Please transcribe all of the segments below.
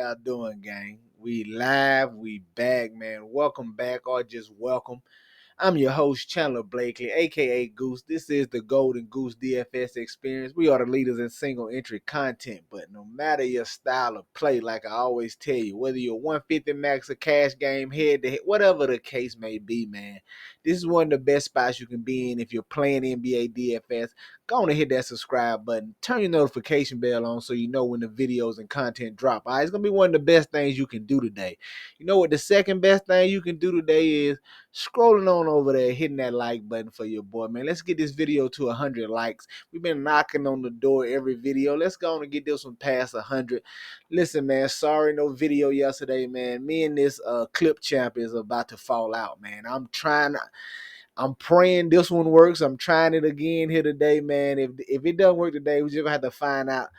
y'all doing, gang? We live, we back, man. Welcome back, or just welcome. I'm your host, Chandler Blakely, aka Goose. This is the Golden Goose DFS experience. We are the leaders in single entry content, but no matter your style of play, like I always tell you, whether you're 150 max or cash game, head to head, whatever the case may be, man, this is one of the best spots you can be in if you're playing NBA DFS. Go on and hit that subscribe button. Turn your notification bell on so you know when the videos and content drop. All right, it's going to be one of the best things you can do today. You know what the second best thing you can do today is? Scrolling on over there, hitting that like button for your boy, man. Let's get this video to 100 likes. We've been knocking on the door every video. Let's go on and get this one past 100. Listen, man, sorry no video yesterday, man. Me and this clip champ is about to fall out, man. I'm praying this one works. I'm trying it again here today, man. If it doesn't work today, we just gonna have to find out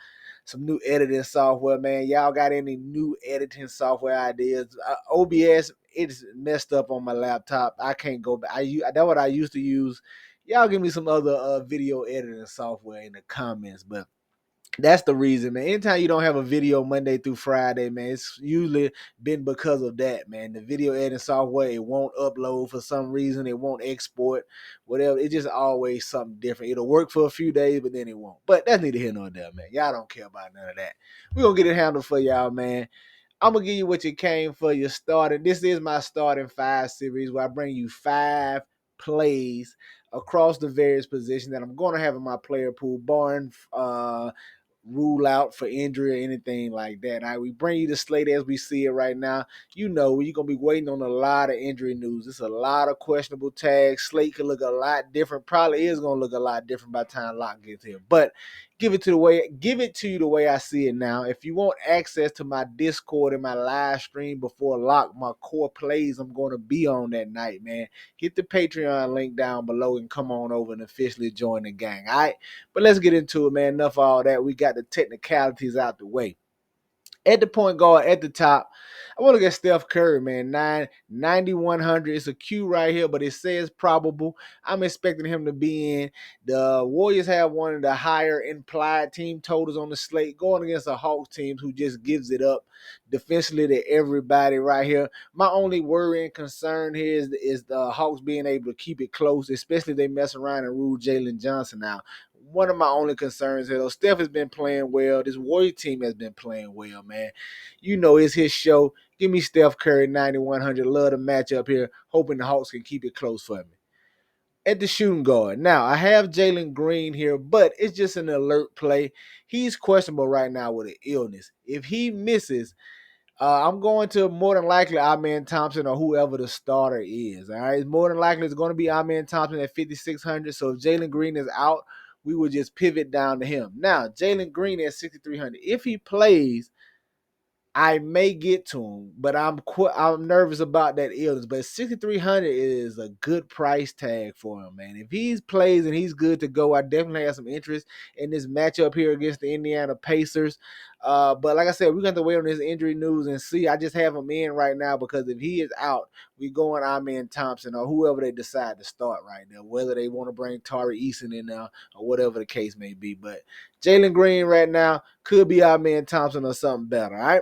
some new editing software, man. Y'all got any new editing software ideas? OBS, it's messed up on my laptop. I can't go back. That's what I used to use. Y'all give me some other video editing software in the comments, but that's the reason, man. Anytime you don't have a video Monday through Friday, man, it's usually been because of that, man. The video editing software, it won't upload for some reason. It won't export, whatever. It's just always something different. It'll work for a few days, but then it won't. But that's neither here nor there, man. Y'all don't care about none of that. We're going to get it handled for y'all, man. I'm going to give you what you came for. Your starting. This is my starting five series where I bring you 5 plays across the various positions that I'm going to have in my player pool, barring rule out for injury or anything like that. All right, we bring you the slate as we see it right now. You know, you're going to be waiting on a lot of injury news. It's a lot of questionable tags. Slate could look a lot different. Probably is going to look a lot different by the time Lock gets here. But give it to you the way I see it now. If you want access to my Discord and my live stream before Lock, my core plays I'm going to be on that night, man, hit the Patreon link down below and come on over and officially join the gang. All right, but let's get into it, man. Enough of all that. We got the technicalities out the way. At the point guard, at the top, I want to get Steph Curry, man. 9,100. It's a Q right here, but it says probable. I'm expecting him to be in. The Warriors have one of the higher implied team totals on the slate, going against a Hawks team who just gives it up defensively to everybody right here. My only worry and concern here is the Hawks being able to keep it close, especially if they mess around and rule Jalen Johnson out. One of my only concerns here, though, Steph has been playing well. This Warrior team has been playing well, man. You know it's his show. Give me Steph Curry 9,100. Love the matchup here. Hoping the Hawks can keep it close for me. At the shooting guard. Now, I have Jalen Green here, but it's just an alert play. He's questionable right now with an illness. If he misses, I'm going to more than likely Amen Thompson or whoever the starter is. All right, more than likely it's going to be Amen Thompson at 5,600. So if Jalen Green is out, we would just pivot down to him. Now, Jalen Green at 6,300. If he plays, I may get to him, but I'm nervous about that illness. But 6,300 is a good price tag for him, man. If he plays and he's good to go, I definitely have some interest in this matchup here against the Indiana Pacers. But like I said, we're going to have to wait on this injury news and see. I just have him in right now because if he is out, we going Amen Thompson or whoever they decide to start right now, whether they want to bring Tari Eason in there or whatever the case may be. But Jalen Green right now could be Amen Thompson or something better, all right?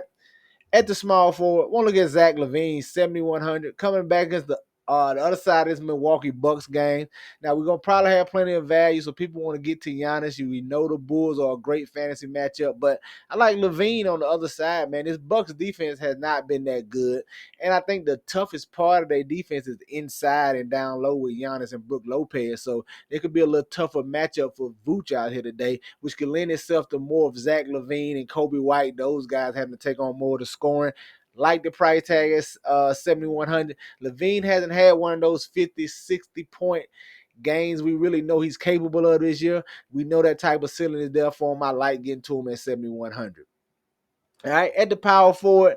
At the small forward, want to look at Zach LaVine, 7,100, coming back against the other side of this Milwaukee Bucks game. Now, we're going to probably have plenty of value, so people want to get to Giannis. We know the Bulls are a great fantasy matchup, but I like LaVine on the other side, man. This Bucks defense has not been that good, and I think the toughest part of their defense is inside and down low with Giannis and Brook Lopez, so it could be a little tougher matchup for Vooch out here today, which could lend itself to more of Zach LaVine and Kobe White, those guys having to take on more of the scoring. Like the price tag is 7,100. LaVine hasn't had one of those 50, 60-point games we really know he's capable of this year. We know that type of ceiling is there for him. I like getting to him at 7,100. All right, at the power forward,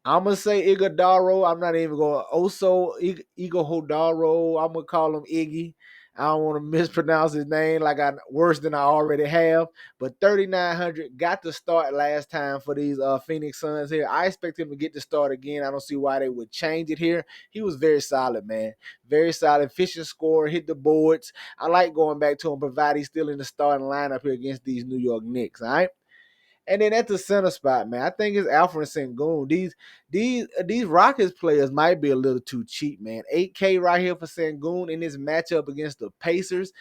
I'm going to say Iguodaro. I'm not even going to Iguodaro. I'm going to call him Iggy. I don't want to mispronounce his name worse than I already have. But 3,900 got to start last time for these Phoenix Suns here. I expect him to get to start again. I don't see why they would change it here. He was very solid, man. Very solid, efficient scorer, hit the boards. I like going back to him, provided he's still in the starting lineup here against these New York Knicks, all right? And then at the center spot, man, I think it's Alfred Sengun. These Rockets players might be a little too cheap, man. 8K right here for Sengun in this matchup against the Pacers.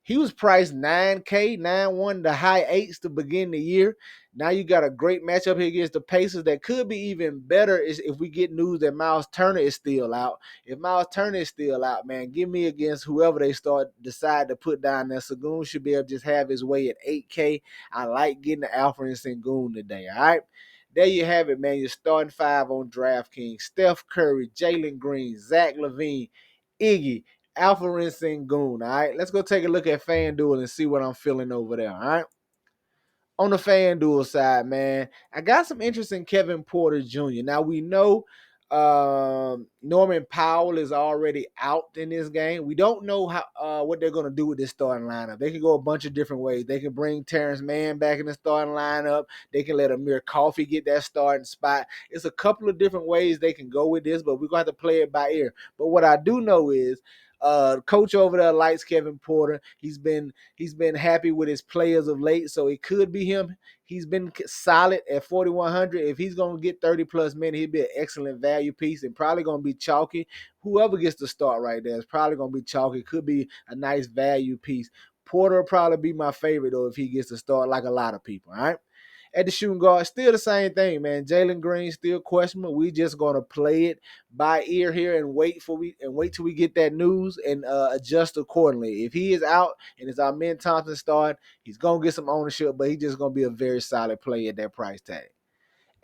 He was priced 9K, 9-1, the high eights to begin the year. Now you got a great matchup here against the Pacers that could be even better if we get news that Miles Turner is still out. If Miles Turner is still out, man, give me against whoever they decide to put down there. Sengun should be able to just have his way at 8K. I like getting the Alfred and Sengun today, all right? There you have it, man. You're starting 5 on DraftKings. Steph Curry, Jalen Green, Zach LaVine, Iggy, Alperen Sengun. All right, let's go take a look at FanDuel and see what I'm feeling over there. All right. On the FanDuel side, man, I got some interest in Kevin Porter Jr. Now we know Norman Powell is already out in this game. We don't know what they're going to do with this starting lineup. They can go a bunch of different ways. They can bring Terrence Mann back in the starting lineup. They can let Amir Coffey get that starting spot. It's a couple of different ways they can go with this, but we're going to have to play it by ear. But what I do know is coach over there likes Kevin Porter. He's been happy with his players of late, so it could be him. He's been solid at 4,100. If he's going to get 30-plus minutes, he'd be an excellent value piece and probably going to be chalky. Whoever gets the start right there is probably going to be chalky. Could be a nice value piece. Porter will probably be my favorite, though, if he gets the start like a lot of people, all right? At the shooting guard, still the same thing, man. Jalen Green still questionable. We just gonna play it by ear here and wait till we get that news and adjust accordingly. If he is out and it's our men Thompson starting, he's gonna get some ownership, but he's just gonna be a very solid play at that price tag.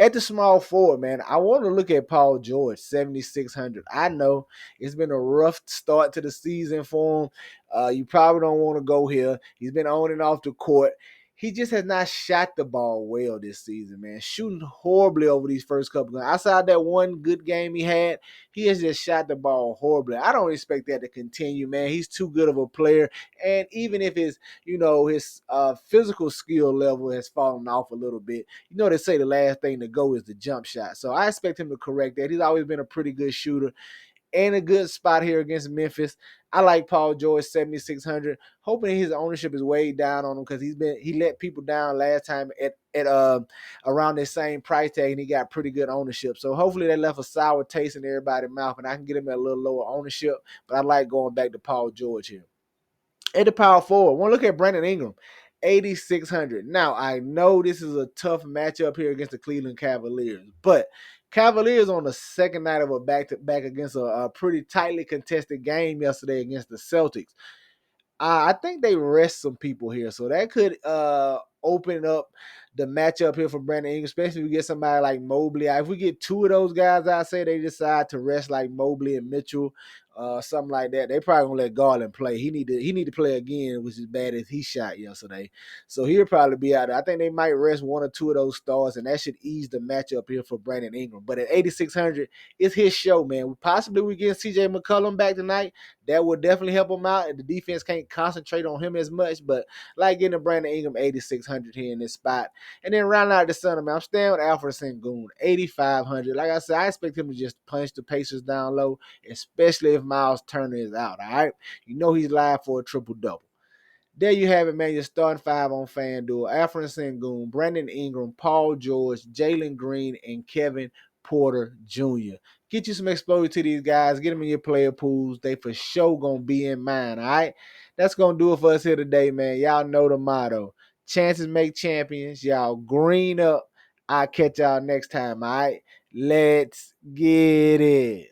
At the small forward, man, I want to look at Paul George, 7,600. I know it's been a rough start to the season for him. You probably don't want to go here. He's been on and off the court. He just has not shot the ball well this season, man. Shooting horribly over these first couple games. Outside that one good game he had, he has just shot the ball horribly. I don't expect that to continue, man. He's too good of a player. And even if his physical skill level has fallen off a little bit, they say the last thing to go is the jump shot. So I expect him to correct that. He's always been a pretty good shooter and a good spot here against Memphis. I like Paul George, 7,600. Hoping his ownership is way down on him because he let people down last time at around this same price tag and he got pretty good ownership. So hopefully that left a sour taste in everybody's mouth and I can get him at a little lower ownership. But I like going back to Paul George here. At the power forward, want to look at Brandon Ingram, 8,600. Now, I know this is a tough matchup here against the Cleveland Cavaliers, but Cavaliers on the second night of a back-to-back against a pretty tightly contested game yesterday against the Celtics. I think they rest some people here, so that could open up the matchup here for Brandon Ingram, especially if we get somebody like Mobley. If we get two of those guys, I say they decide to rest like Mobley and Mitchell, something like that. They probably gonna let Garland play. He need to play again, which is bad as he shot yesterday. So he'll probably be out there. I think they might rest one or two of those stars, and that should ease the matchup here for Brandon Ingram. But at 8,600, it's his show, man. Possibly we get CJ McCollum back tonight. That will definitely help him out, and the defense can't concentrate on him as much. But like getting a Brandon Ingram 8,600 here in this spot. And then round out the center, man, I'm staying with Alfred Sengun, 8,500. Like I said, I expect him to just punch the Pacers down low, especially if Miles Turner is out, all right? He's live for a triple-double. There you have it, man. You're starting 5 on FanDuel. Alfred Sengun, Brandon Ingram, Paul George, Jalen Green, and Kevin Porter Jr. Get you some exposure to these guys. Get them in your player pools. They for sure going to be in mine, all right? That's going to do it for us here today, man. Y'all know the motto. Chances make champions. Y'all green up. I'll catch y'all next time, all right? Let's get it.